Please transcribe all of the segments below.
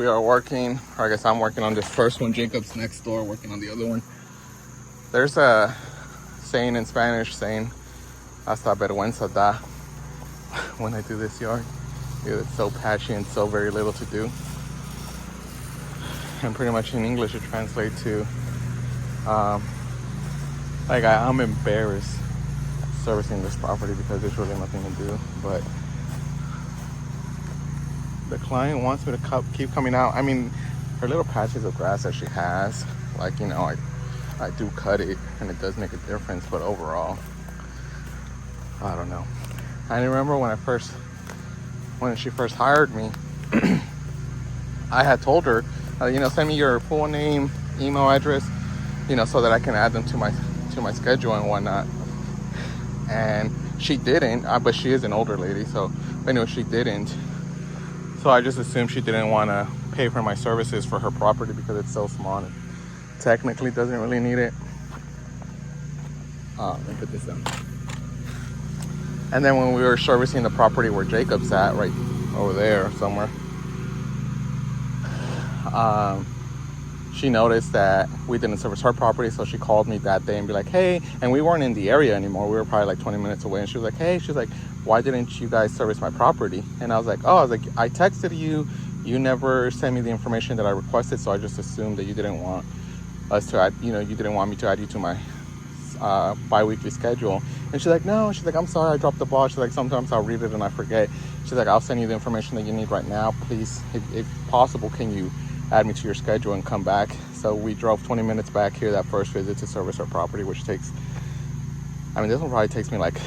we are working, or I guess I'm working on this first one. Jacob's next door working on the other one. There's a saying in Spanish saying, hasta vergüenza da, when I do this yard. It's so patchy and so very little to do. And pretty much in English it translates to, like I'm embarrassed servicing this property because there's really nothing to do. But the client wants me to keep coming out. I mean, her little patches of grass that she has, like, you know, I do cut it and it does make a difference, but overall, I don't know. I remember when she first hired me, I had told her, you know, send me your full name, email address, you know, so that I can add them to my schedule and whatnot. And she didn't, but she is an older lady, so anyway, she didn't. So I just assumed she didn't want to pay for my services for her property because it's so small and technically doesn't really need it. Let me put this down. And then when we were servicing the property where Jacob's at, right over there somewhere, she noticed that we didn't service her property, so she called me that day and be like, hey, and we weren't in the area anymore. We were probably like 20 minutes away. And she was like, hey, she's like, why didn't you guys service my property? And I was like, I texted you. You never sent me the information that I requested, so I just assumed that you didn't want us to add, you know, you didn't want me to add you to my bi-weekly schedule. And she's like, no, she's like, I'm sorry, I dropped the ball. She's like, sometimes I'll read it and I forget. She's like, I'll send you the information that you need right now. Please, if possible, can you add me to your schedule and come back? So we drove 20 minutes back here that first visit to service our property, which takes, I mean, this one probably takes me like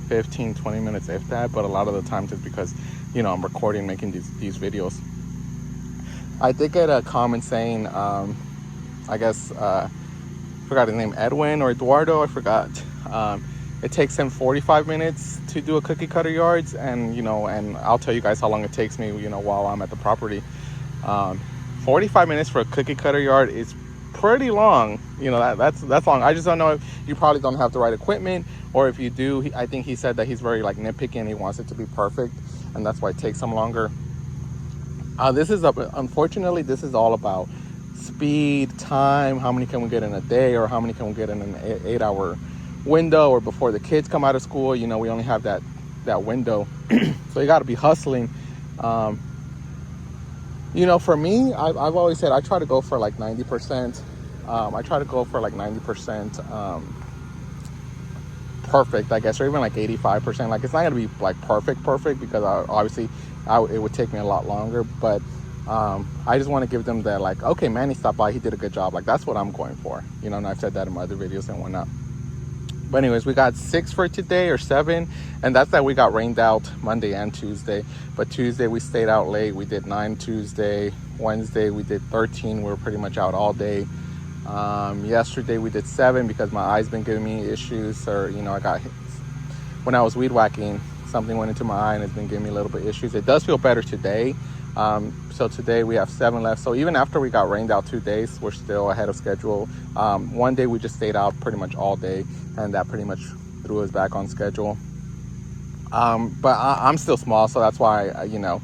15-20 minutes if that, but a lot of the time just because, you know, I'm recording, making these videos. I did get a comment saying, I guess, forgot his name, Edwin or Eduardo, I forgot. It takes him 45 minutes to do a cookie cutter yards, and, you know, and I'll tell you guys how long it takes me, you know, while I'm at the property. 45 minutes for a cookie cutter yard is pretty long. You know, that's long. I just don't know if you probably don't have the right equipment, or if you do, I think he said that he's very like nitpicky and he wants it to be perfect, and that's why it takes him longer. Unfortunately, this is all about speed, time, how many can we get in a day, or how many can we get in an 8-hour window, or before the kids come out of school. You know, we only have that window. So you got to be hustling. You know, for me, I've always said I try to go for like 90%. I try to go for like 90% perfect, I guess, or even like 85%. Like, it's not going to be like perfect because obviously it would take me a lot longer. But I just want to give them that, like, okay, Manny stopped by, he did a good job. Like, that's what I'm going for. You know, and I've said that in my other videos and whatnot. But anyways, we got 6 for today, or 7, and that's that we got rained out Monday and Tuesday. But Tuesday we stayed out late. We did 9 Tuesday. Wednesday we did 13. We were pretty much out all day. Yesterday we did 7 because my eye's been giving me issues, or, you know, I got hit. When I was weed whacking, something went into my eye and it's been giving me a little bit of issues. It does feel better today. So today we have 7 left. So even after we got rained out 2 days, we're still ahead of schedule. One day we just stayed out pretty much all day, and that pretty much threw us back on schedule. But I'm still small, so that's why, you know,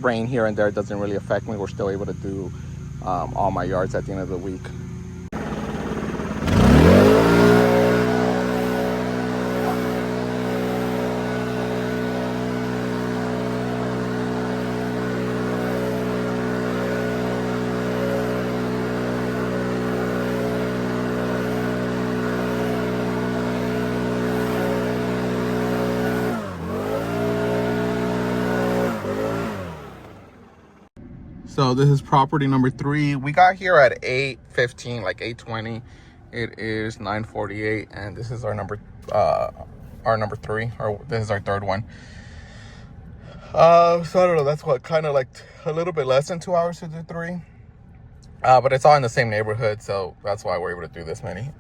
rain here and there doesn't really affect me. We're still able to do all my yards at the end of the week. So this is property number 3. We got here at 8:15, like 8:20. It is 9:48, and this is our number 3, or this is our 3rd one. So I don't know. That's what, kind of like a little bit less than 2 hours to do 3. But it's all in the same neighborhood, so that's why we're able to do this many.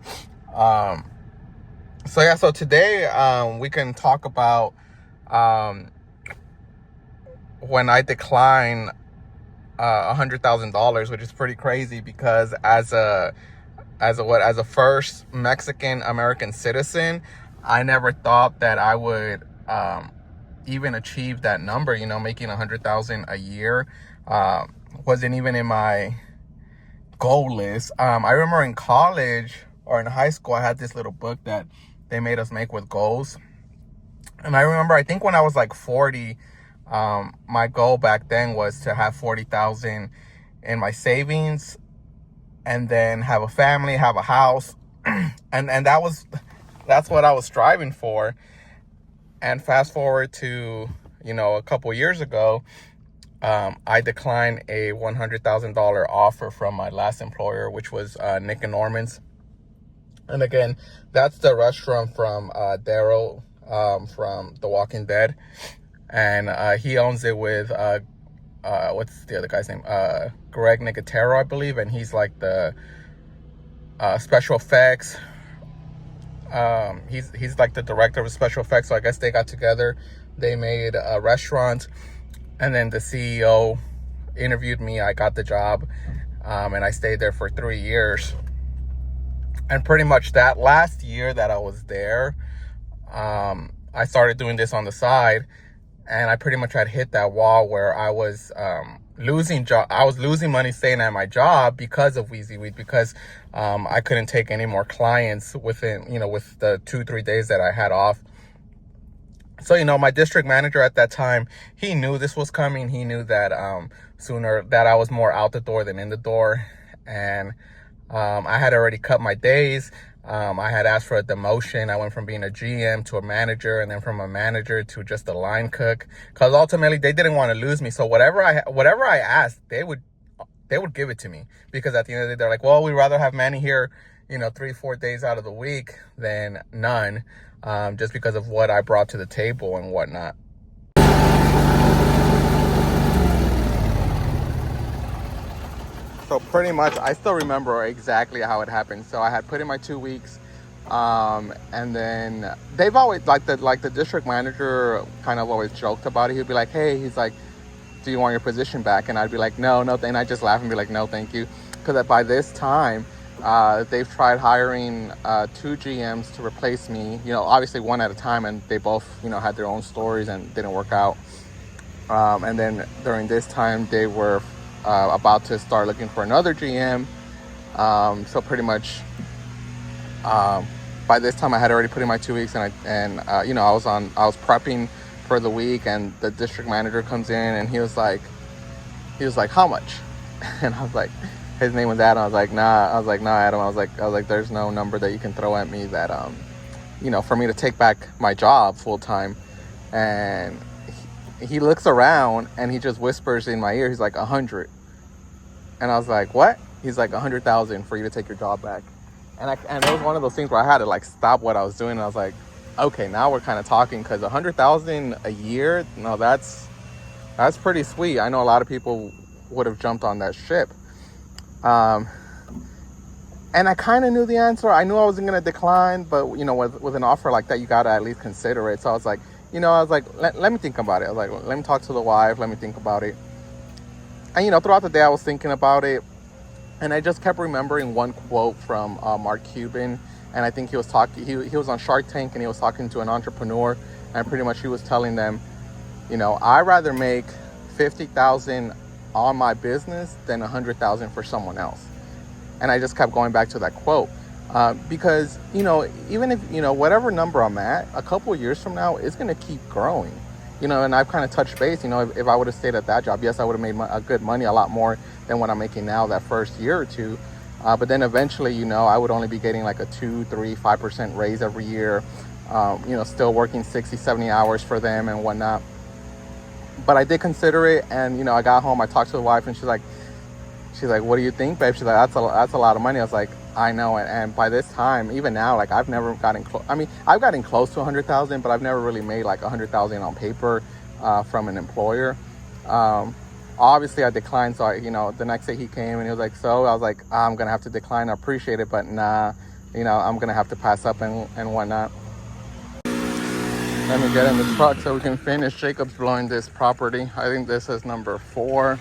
So yeah. So today we can talk about when I decline $100,000, which is pretty crazy, because as a first Mexican American citizen, I never thought that I would even achieve that number, you know, making $100,000 a year. Wasn't even in my goal list. I remember in college or in high school, I had this little book that they made us make with goals. And I remember, I think when I was like 40, my goal back then was to have 40,000 in my savings, and then have a family, have a house. and that's what I was striving for. And fast forward to, a couple years ago, I declined a $100,000 offer from my last employer, which was Nick and Norman's. And again, that's the restaurant from Daryl from The Walking Dead. And he owns it with, what's the other guy's name? Greg Nicotero, I believe. And he's like the special effects. He's like the director of special effects. So I guess they got together. They made a restaurant. And then the CEO interviewed me. I got the job. And I stayed there for 3 years. And pretty much that last year that I was there, I started doing this on the side. And I pretty much had hit that wall where I was losing money staying at my job because of Wheezy Weed, because I couldn't take any more clients within, with the 2-3 days that I had off. So, my district manager at that time, he knew this was coming. He knew that sooner that I was more out the door than in the door. And I had already cut my days. I had asked for a demotion. I went from being a GM to a manager, and then from a manager to just a line cook, because ultimately they didn't want to lose me. So whatever I asked, they would give it to me, because at the end of the day, they're like, well, we'd rather have Manny here, 3-4 days out of the week than none, just because of what I brought to the table and whatnot. So pretty much, I still remember exactly how it happened. So I had put in my 2 weeks, and then they've always, like the district manager kind of always joked about it. He'd be like, hey, he's like, do you want your position back? And I'd be like, no. And I just laugh and be like, no, thank you. Because by this time, they've tried hiring 2 GMs to replace me, obviously one at a time, and they both, had their own stories and didn't work out. And then during this time, they were about to start looking for another GM. So pretty much, by this time I had already put in my 2 weeks, and I was prepping for the week, and the district manager comes in, and he was like, how much? And I was like, his name was Adam. I was like, nah, Adam. I was like, there's no number that you can throw at me that, for me to take back my job full time. And he looks around and he just whispers in my ear, he's like, 100. And I was like, what? He's like, 100,000 for you to take your job back. And it was one of those things where I had to stop what I was doing. And I was like, okay, now we're kind of talking, because 100,000 a year, no, that's pretty sweet. I know a lot of people would have jumped on that ship. And I kind of knew the answer. I knew I wasn't going to decline, but with an offer like that, you got to at least consider it. So I was like, let me think about it. I was like, let me talk to the wife. Let me think about it. And, throughout the day, I was thinking about it. And I just kept remembering one quote from Mark Cuban. And I think he was talking, he was on Shark Tank, and he was talking to an entrepreneur. And pretty much he was telling them, I'd rather make 50,000 on my business than 100,000 for someone else. And I just kept going back to that quote. Because, even if, whatever number I'm at, a couple of years from now, it's going to keep growing. And I've kind of touched base, if I would have stayed at that job, yes, I would have made a good money, a lot more than what I'm making now that first year or two. But then eventually, I would only be getting like a 2, 3, 5% raise every year, still working 60, 70 hours for them and whatnot. But I did consider it. And, I got home, I talked to the wife, and she's like, what do you think, babe? She's like, that's a lot of money. I was like, I know. And by this time, even now, I've never gotten close. I mean, I've gotten close to 100,000, but I've never really made 100,000 on paper from an employer. Obviously I declined. So the next day he came and he was like, so I was like, I'm going to have to decline. I appreciate it, but nah, I'm going to have to pass up and whatnot. Let me get in the truck so we can finish. Jacob's blowing this property. I think this is number 4.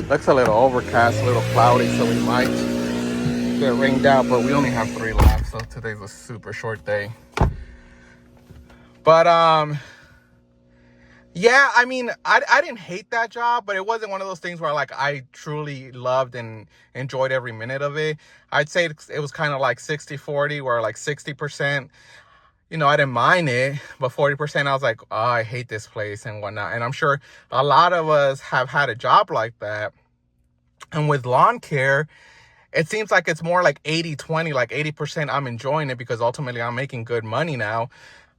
Looks a little overcast, a little cloudy, so we might get rained out, but we only have 3 left, so today's a super short day. But Yeah, I mean, I didn't hate that job, but it wasn't one of those things where like I truly loved and enjoyed every minute of it. I'd say it was kind of like 60-40, where like 60%, I didn't mind it, but 40% I was like, oh, I hate this place and whatnot. And I'm sure a lot of us have had a job like that. And with lawn care, it seems like it's more like 80-20, like 80% I'm enjoying it because ultimately I'm making good money now.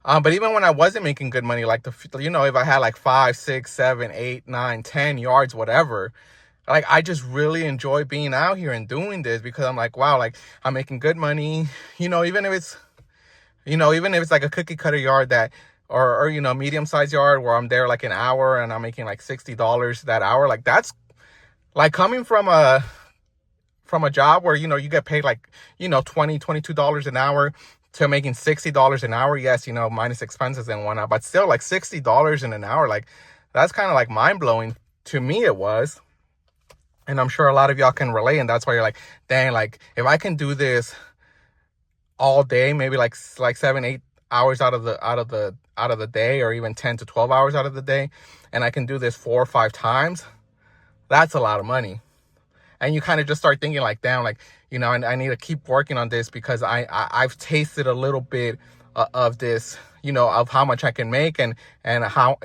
But even when I wasn't making good money, like if I had like 5, 6, 7, 8, 9, 10 yards, whatever, like I just really enjoy being out here and doing this because I'm like, wow, like I'm making good money, even if it's like a cookie cutter yard that, or medium sized yard where I'm there like an hour and I'm making like $60 that hour. Like that's like coming from a job where, you get paid like, $20, $22 an hour to making $60 an hour. Yes, minus expenses and whatnot, but still like $60 in an hour. Like that's kind of like mind blowing to me. It was. And I'm sure a lot of y'all can relate. And that's why you're like, dang, like if I can do this all day, maybe like 7, 8 hours out of the day, or even 10 to 12 hours out of the day, and I can do this 4 or 5 times, that's a lot of money. And you kind of just start thinking like, damn, like, and I need to keep working on this because I've tasted a little bit of this, of how much I can make and how,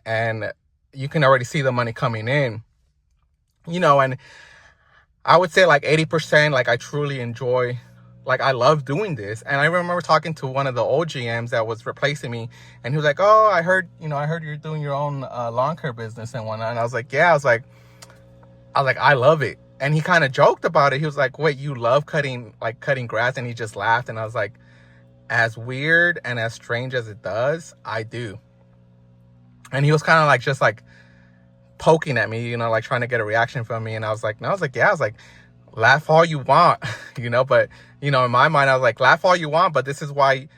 and you can already see the money coming in, and I would say like 80%, like I truly enjoy, like I love doing this. And I remember talking to one of the old GMs that was replacing me, and he was like, oh, I heard you're doing your own lawn care business and whatnot. And I was like, yeah, I was like, I love it. And he kind of joked about it. He was like, wait, you love cutting grass? And he just laughed. And I was like, as weird and as strange as it does, I do. And he was kind of like, just like poking at me, like trying to get a reaction from me. And I was like, no, yeah, I was like, laugh all you want, but, in my mind, I was like, laugh all you want, but this is why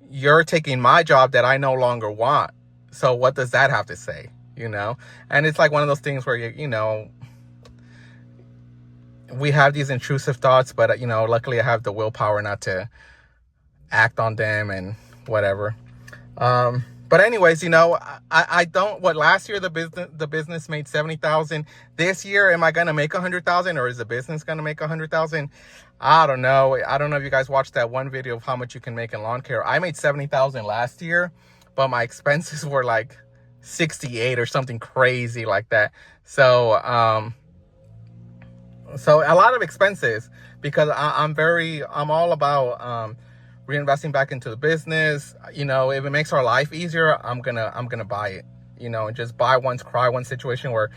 you're taking my job that I no longer want. So what does that have to say, And it's like one of those things where, we have these intrusive thoughts, but, luckily I have the willpower not to act on them and whatever. But anyways, I don't, last year the business made 70,000. This year, am I going to make 100,000, or is the business going to make 100,000? I don't know. I don't know if you guys watched that one video of how much you can make in lawn care. I made 70,000 last year, but my expenses were like 68 or something crazy like that. So a lot of expenses because I'm all about, reinvesting back into the business. If it makes our life easier, I'm gonna buy it, and just buy once, cry once situation where,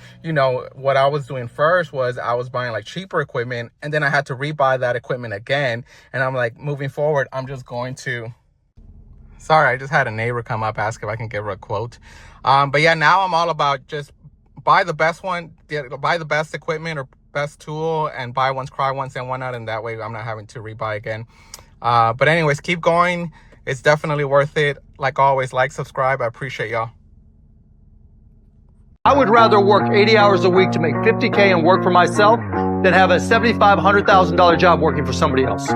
what I was doing first was I was buying like cheaper equipment, and then I had to rebuy that equipment again. And I'm like, moving forward, I'm just going to, sorry, I just had a neighbor come up, ask if I can give her a quote. But yeah, now I'm all about just buy the best one, buy the best equipment or best tool, and buy once, cry once and whatnot. And that way I'm not having to rebuy again. But anyways, keep going. It's definitely worth it. Like always, like, subscribe. I appreciate y'all. I would rather work 80 hours a week to make $50K and work for myself than have a $75,000, $100,000 job working for somebody else.